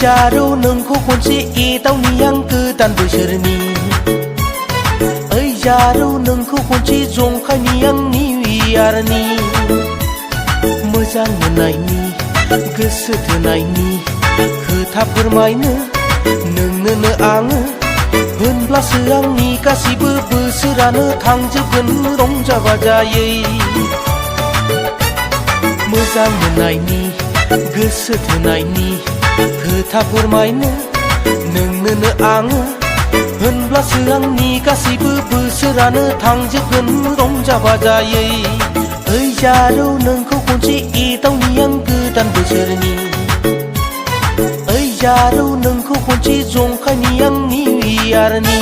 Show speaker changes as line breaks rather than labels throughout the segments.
Jaro nengku kunci itau niang ketan beserni. Jaro nengku kunci jongkai niang niwiarni. Moजां मोननायनि गोसो थोनायनि खोथा फोरमायनो नोंनोनो आङो होनब्लासो आंनि गासिबो बोसोरानो थांजोबगोन रंजा बाजायै। मोजां मोननायनि गोसो थोनायनि खोथा फोरमायनो नोंनोनो आङो होनब्लासो आंनि गासिबो बोसोरानो थांजोबगोन रंजा बाजायै। जारौ नोंखौ खनसे एदावनि आं गोदान बोसोरनि। जारौ नोंखौ खनसे जंखायनि आं निउ इयारनि।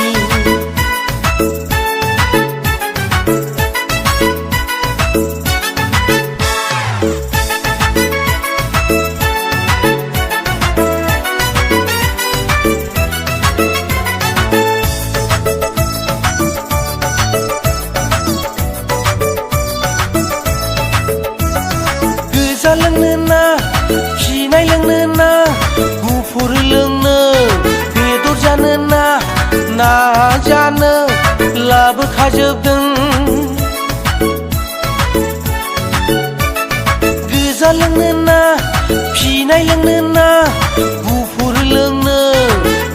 लोंनो ना फिनाय लोंनो ना गुफुर लोंनो बेदर जानो ना ना जानो लाबोखाजोबदों। गोजा लोंनो ना फिनाय लोंनो ना गुफुर लोंनो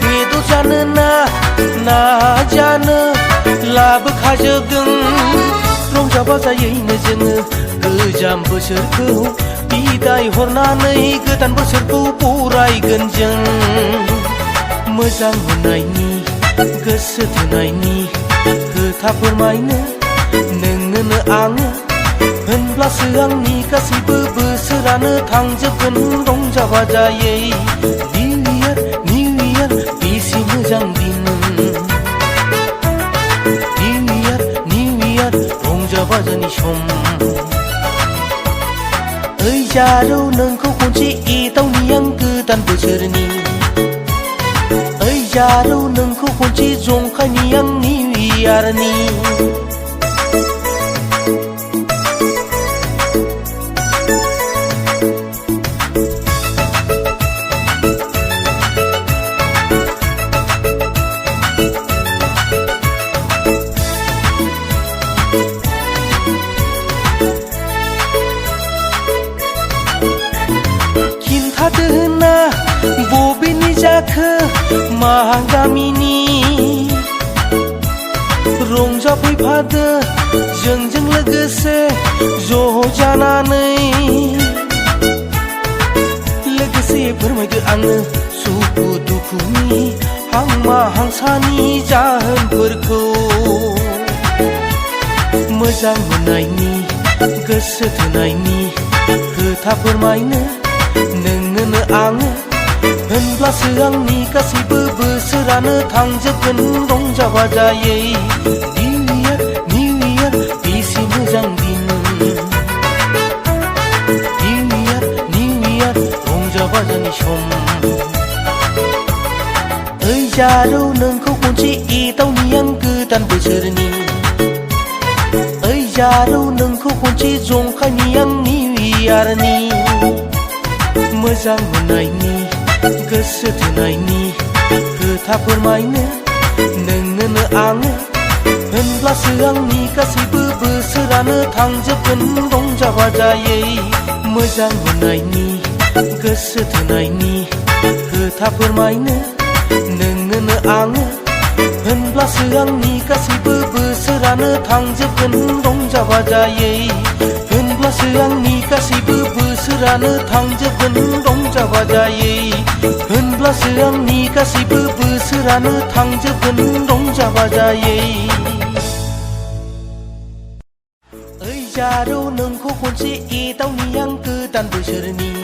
बेदर जानो ना ना जानो लाबोखाजोबदों। रंजा बाजायैनो जोङो गोजाम बोसोरखौ बिदाय हरनानै गोदान बोसोरखौ बरायगोन जों। मोजां मोननायनि गोसो थोनायनि खोथा फोरमायनो नोंनोनो आङो होनब्लासो आंनि गासैबो बोसोरानो थांजोबगोन रंजा बाजायै। निउ इयार बेसे मोजां दिन। निउ इयार रंजा बाजानि सम। जारौ नोंखौ खनसे एदावनि आं गोदान बोसोरनि। जारौ नोंखौ खनसे जंखायनि आं निउ इयारनि। खिन्थादोना बबेनि जाखो मा गामिनि। रंजाफैफादो जोंजों लोगोसे ज' जानानै। लोगोसे फोरमायदो आंनो सुखु दुखुनि हांमा हांसानि जाहोनफोरखौ। मोजां मोननायनि गोसो थोनायनि खोथा फोरमायनो नोंनोनो आङो होनब्लासो आंनि गासैबो बोसोरानो थांजोबगोन रंजा बाजायै। निउ इयार बेसे मोजां दिन। निउ इयार रंजा बाजानि सम। जारौ नोंखौ खनसे एदावनि आं गोदान बोसोरनि। जारौ नोंखौ खनसे जंखायनि आं निउ इयारनि। मोजां मोननायनि गोसो थोनायनि खोथा फोरमायनो नोंनोनो आङो होनब्लासो आंनि गासैबो बोसोरानो थांजोबगोन रंजा बाजायै। मोजां मोननायनि गोसो थोनायनि खोथा फोरमायनो नोंनोनो आङो होनब्लासो आंनि गासैबो बोसोरानो थांजोबगोन रंजा बाजायै। होनब्लासो आंनि गासैबो बोसोरानो थांजोबगोन रंजा बाजायै। होनब्लासो आंनि गासैबो बोसोरानो थांजोबगोन रंजा बाजायै। जारौ नोंखौ खनसे एदावनि आं गोदान बोसोरनि।